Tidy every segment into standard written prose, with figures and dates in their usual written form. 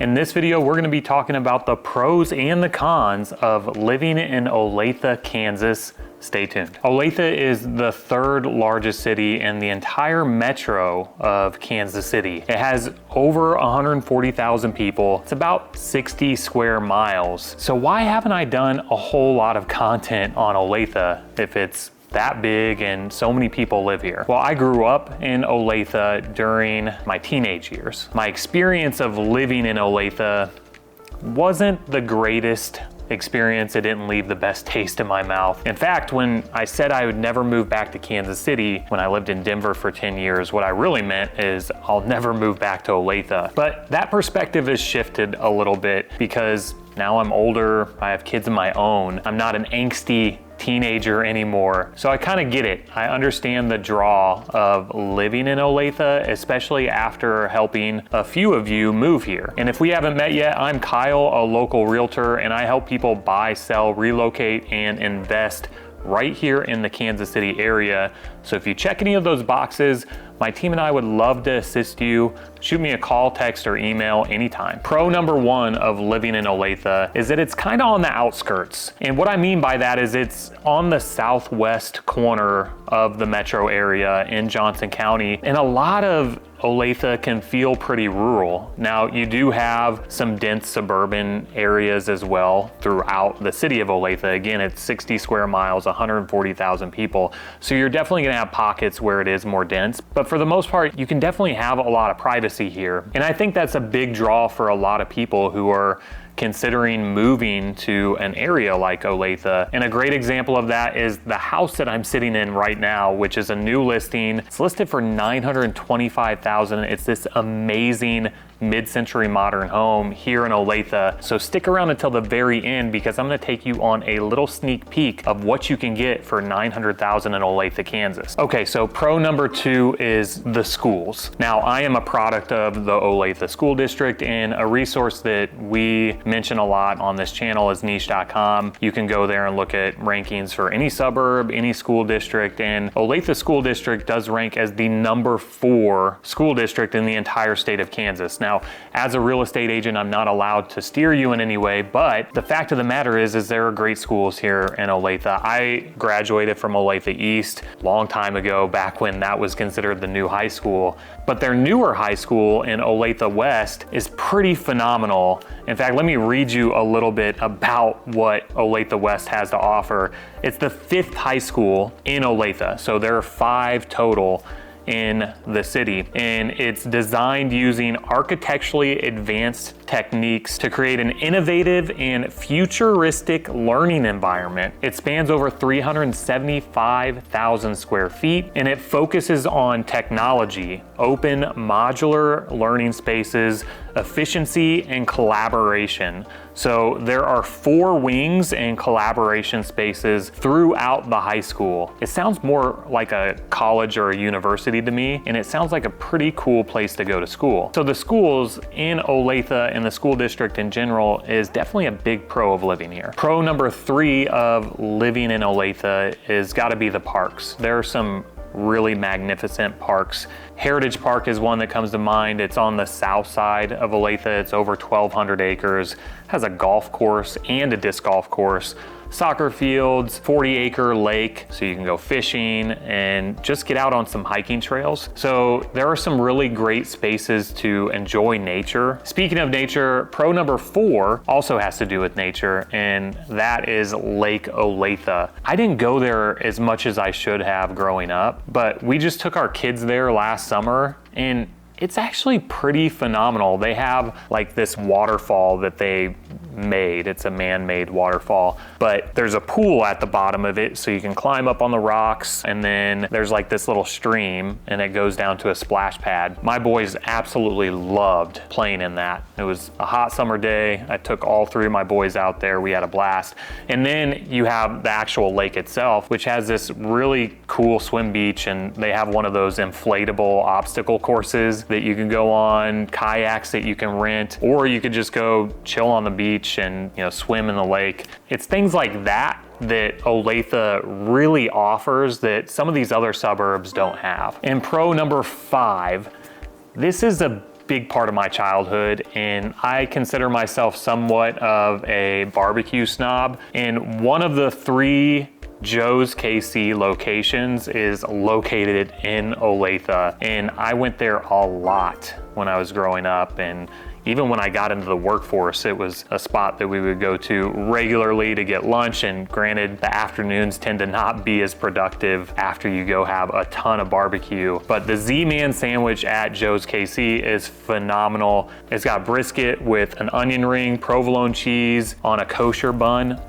In this video, we're going to be talking about the pros and the cons of living in Olathe, Kansas. Stay tuned. Olathe is the third largest city in the entire metro of Kansas City. It has over 140,000 people. It's about 60 square miles. So why haven't I done a whole lot of content on Olathe if it's that big and so many people live here? Well, I grew up in Olathe during my teenage years. My experience of living in Olathe wasn't the greatest experience. It didn't leave the best taste in my mouth. In fact, when I said I would never move back to Kansas City when I lived in Denver for 10 years, what I really meant is I'll never move back to Olathe. But that perspective has shifted a little bit because now I'm older, I have kids of my own. I'm not an angsty teenager anymore. So I kind of get it. I understand the draw of living in Olathe, especially after helping a few of you move here. And if we haven't met yet, I'm Kyle, a local realtor, and I help people buy, sell, relocate, and invest right here in the Kansas City area. So if you check any of those boxes, my team and I would love to assist you. Shoot me a call, text, or email anytime. Pro number one of living in Olathe is that it's kind of on the outskirts. And what I mean by that is it's on the southwest corner of the metro area in Johnson County. And a lot of Olathe can feel pretty rural. Now, you do have some dense suburban areas as well throughout the city of Olathe. Again, it's 60 square miles, 140,000 people. So you're definitely gonna have pockets where it is more dense. But for the most part, you can definitely have a lot of privacy here. And I think that's a big draw for a lot of people who are considering moving to an area like Olathe. And a great example of that is the house that I'm sitting in right now, which is a new listing. It's listed for $925,000. It's this amazing mid-century modern home here in Olathe. So stick around until the very end because I'm gonna take you on a little sneak peek of what you can get for $900,000 in Olathe, Kansas. Okay, so pro number two is the schools. Now, I am a product of the Olathe School District, and a resource that we mention a lot on this channel is niche.com. You can go there and look at rankings for any suburb, any school district, and Olathe School District does rank as the number 4 school district in the entire state of Kansas. Now, as a real estate agent, I'm not allowed to steer you in any way, but the fact of the matter is there are great schools here in Olathe. I graduated from Olathe East a long time ago, back when that was considered the new high school, but their newer high school in Olathe West is pretty phenomenal. In fact, let me read you a little bit about what Olathe West has to offer. It's the 5th high school in Olathe, so there are 5 total in the city, and it's designed using architecturally advanced techniques to create an innovative and futuristic learning environment. It spans over 375,000 square feet, and it focuses on technology, open modular learning spaces, efficiency, and collaboration. So there are 4 wings and collaboration spaces throughout the high school. It sounds more like a college or a university to me, and it sounds like a pretty cool place to go to school. So the schools in Olathe and the school district in general is definitely a big pro of living here. Pro number 3 of living in Olathe is gotta be the parks. There are some really magnificent parks. Heritage Park is one that comes to mind. It's on the south side of Olathe. It's over 1,200 acres, has a golf course and a disc golf course, soccer fields, 40-acre lake, so you can go fishing and just get out on some hiking trails. So there are some really great spaces to enjoy nature. Speaking of nature, pro number 4 also has to do with nature, and that is Lake Olathe. I didn't go there as much as I should have growing up, but we just took our kids there last summer, and it's actually pretty phenomenal. They have like this waterfall that they made. It's a man-made waterfall, but there's a pool at the bottom of it, so you can climb up on the rocks, and then there's like this little stream, and it goes down to a splash pad. My boys absolutely loved playing in that. It was a hot summer day. I took all 3 of my boys out there. We had a blast. And then you have the actual lake itself, which has this really cool swim beach, and they have one of those inflatable obstacle courses that you can go on, kayaks that you can rent, or you could just go chill on the beach and swim in the lake. It's things like that that Olathe really offers that some of these other suburbs don't have. And pro number 5, this is a big part of my childhood, and I consider myself somewhat of a barbecue snob. And one of the 3 Joe's KC locations is located in Olathe, and I went there a lot when I was growing up, and even when I got into the workforce, it was a spot that we would go to regularly to get lunch. And granted, the afternoons tend to not be as productive after you go have a ton of barbecue. But the Z-Man sandwich at Joe's KC is phenomenal. It's got brisket with an onion ring, provolone cheese on a kosher bun.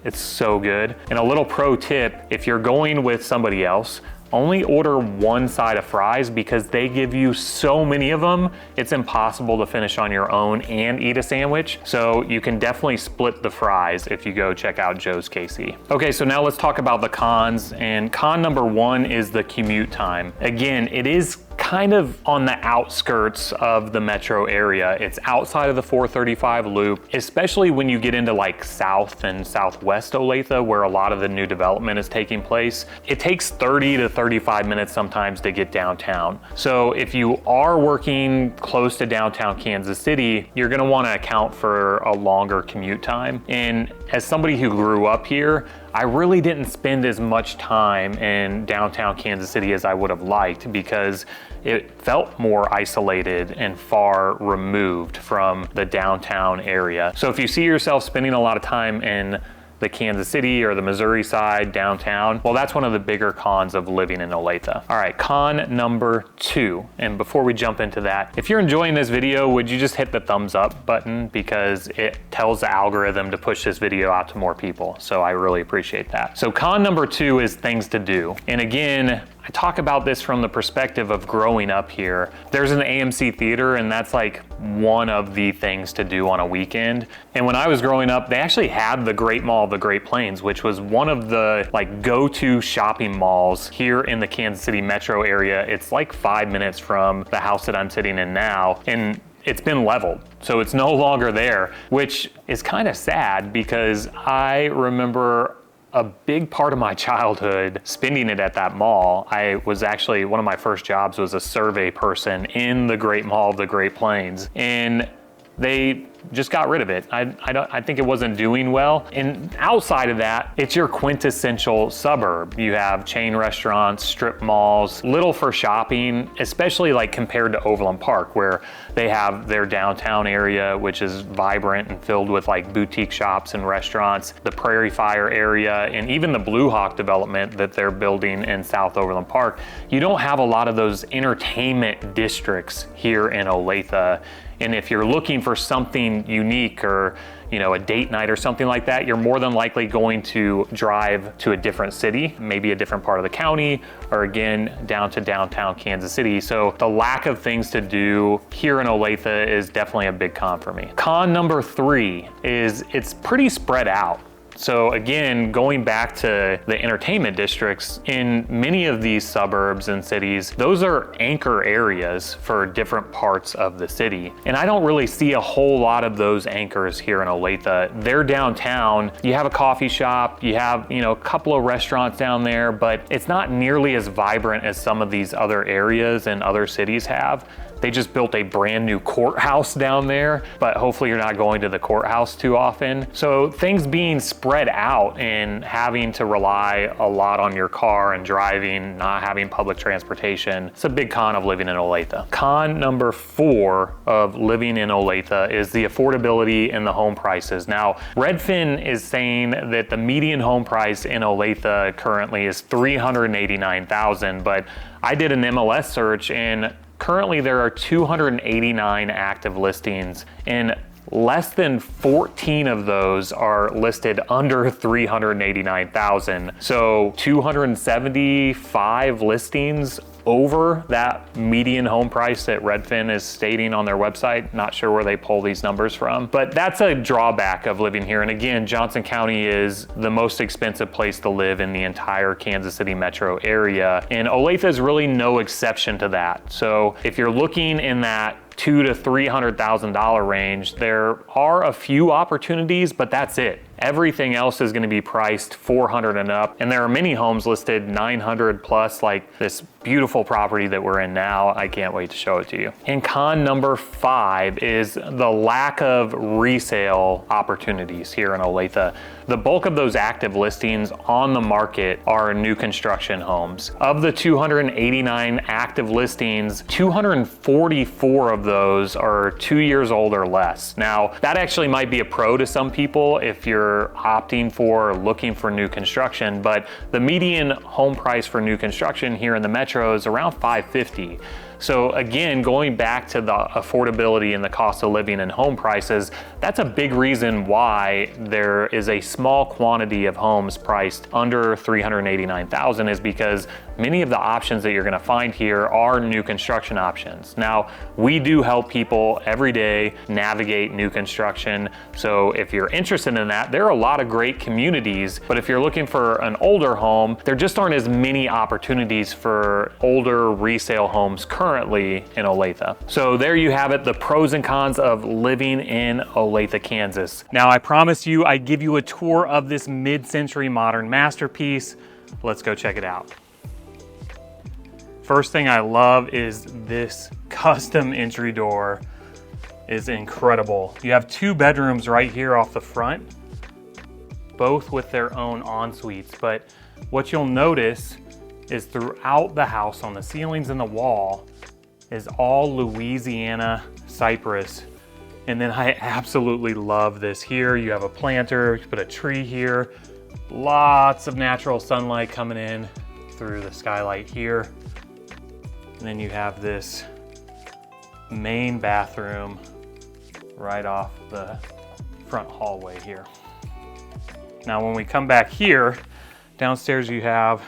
It's so good. And a little pro tip, if you're going with somebody else, only order 1 side of fries because they give you so many of them, it's impossible to finish on your own and eat a sandwich. So you can definitely split the fries if you go check out Joe's KC. Okay, so now let's talk about the cons. And con number 1 is the commute time. Again, it is kind of on the outskirts of the metro area. It's outside of the 435 loop, especially when you get into like south and southwest Olathe, where a lot of the new development is taking place. It takes 30 to 35 minutes sometimes to get downtown. So if you are working close to downtown Kansas City, you're gonna wanna account for a longer commute time. And as somebody who grew up here, I really didn't spend as much time in downtown Kansas City as I would have liked because it felt more isolated and far removed from the downtown area. So if you see yourself spending a lot of time in the Kansas City or the Missouri side downtown, well, that's one of the bigger cons of living in Olathe. All right, con number 2. And before we jump into that, if you're enjoying this video, would you just hit the thumbs up button because it tells the algorithm to push this video out to more people. So I really appreciate that. So con number 2 is things to do. And again, I talk about this from the perspective of growing up here. There's an AMC theater, and that's like one of the things to do on a weekend. And when I was growing up, they actually had the Great Mall of the Great Plains, which was one of the like go-to shopping malls here in the Kansas City metro area. It's like 5 minutes from the house that I'm sitting in now. And it's been leveled, so it's no longer there, which is kind of sad because I remember a big part of my childhood spending it at that mall. I was actually, one of my first jobs was a survey person in the Great Mall of the Great Plains, and they just got rid of it. I think it wasn't doing well. And outside of that, it's your quintessential suburb. You have chain restaurants, strip malls, little for shopping, especially like compared to Overland Park, where they have their downtown area, which is vibrant and filled with like boutique shops and restaurants, the Prairie Fire area, and even the Blue Hawk development that they're building in South Overland Park. You don't have a lot of those entertainment districts here in Olathe. And if you're looking for something unique or, you know, a date night or something like that, you're more than likely going to drive to a different city, maybe a different part of the county, or again, down to downtown Kansas City. So the lack of things to do here in Olathe is definitely a big con for me. Con number 3 is it's pretty spread out. So again, going back to the entertainment districts, in many of these suburbs and cities, those are anchor areas for different parts of the city. And I don't really see a whole lot of those anchors here in Olathe. They're downtown, you have a coffee shop, you have, you know, a couple of restaurants down there, but it's not nearly as vibrant as some of these other areas and other cities have. They just built a brand new courthouse down there, but hopefully you're not going to the courthouse too often. So things being spread out and having to rely a lot on your car and driving, not having public transportation, it's a big con of living in Olathe. Con number 4 of living in Olathe is the affordability and the home prices. Now, Redfin is saying that the median home price in Olathe currently is $389,000, but I did an MLS search and currently there are 289 active listings, and less than 14 of those are listed under 389,000. So 275 listings over that median home price that Redfin is stating on their website. Not sure where they pull these numbers from, but that's a drawback of living here. And again, Johnson County is the most expensive place to live in the entire Kansas City metro area. And Olathe is really no exception to that. So if you're looking in that $200,000 to $300,000 range. There are a few opportunities, but that's it. Everything else is going to be priced $400,000 and up, and there are many homes listed $900,000 plus, like this beautiful property that we're in now. I can't wait to show it to you. And con number 5 is the lack of resale opportunities here in Olathe. The bulk of those active listings on the market are new construction homes. Of the 289 active listings, 244 of those are 2 years old or less. Now, that actually might be a pro to some people if you're opting for or looking for new construction, but the median home price for new construction here in the metro is around $550,000. So again, going back to the affordability and the cost of living and home prices, that's a big reason why there is a small quantity of homes priced under $389,000, is because many of the options that you're going to find here are new construction options. Now, we do help people every day navigate new construction. So if you're interested in that, there are a lot of great communities, but if you're looking for an older home, there just aren't as many opportunities for older resale homes currently in Olathe. So there you have it, the pros and cons of living in Olathe, Kansas. Now, I promised you I'd give you a tour of this mid-century modern masterpiece. Let's go check it out. First thing I love is this custom entry door is incredible. You have 2 bedrooms right here off the front, both with their own en-suites. But what you'll notice is throughout the house, on the ceilings and the wall, is all Louisiana cypress. And then I absolutely love this here. You have a planter, you put a tree here, lots of natural sunlight coming in through the skylight here. And then you have this main bathroom right off the front hallway here. Now, when we come back here, downstairs you have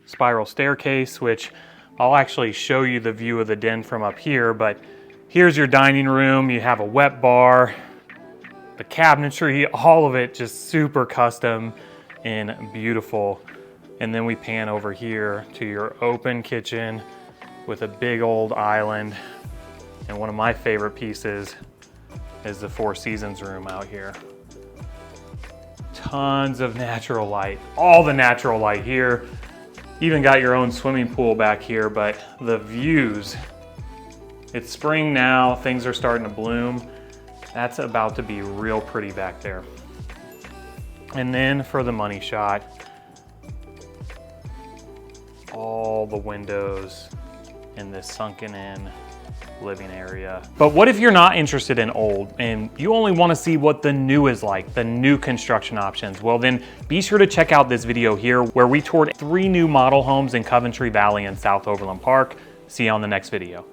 spiral staircase, which I'll actually show you the view of the den from up here, but here's your dining room. You have a wet bar, the cabinetry, all of it just super custom and beautiful. And then we pan over here to your open kitchen with a big old island. And one of my favorite pieces is the Four Seasons room out here. Tons of natural light, all the natural light here. Even got your own swimming pool back here, but the views, it's spring now, things are starting to bloom. That's about to be real pretty back there. And then for the money shot, all the windows in this sunken in living area. But what if you're not interested in old and you only want to see what the new is like, the new construction options? Well, then be sure to check out this video here where we toured 3 new model homes in Coventry Valley and South Overland Park. See you on the next video.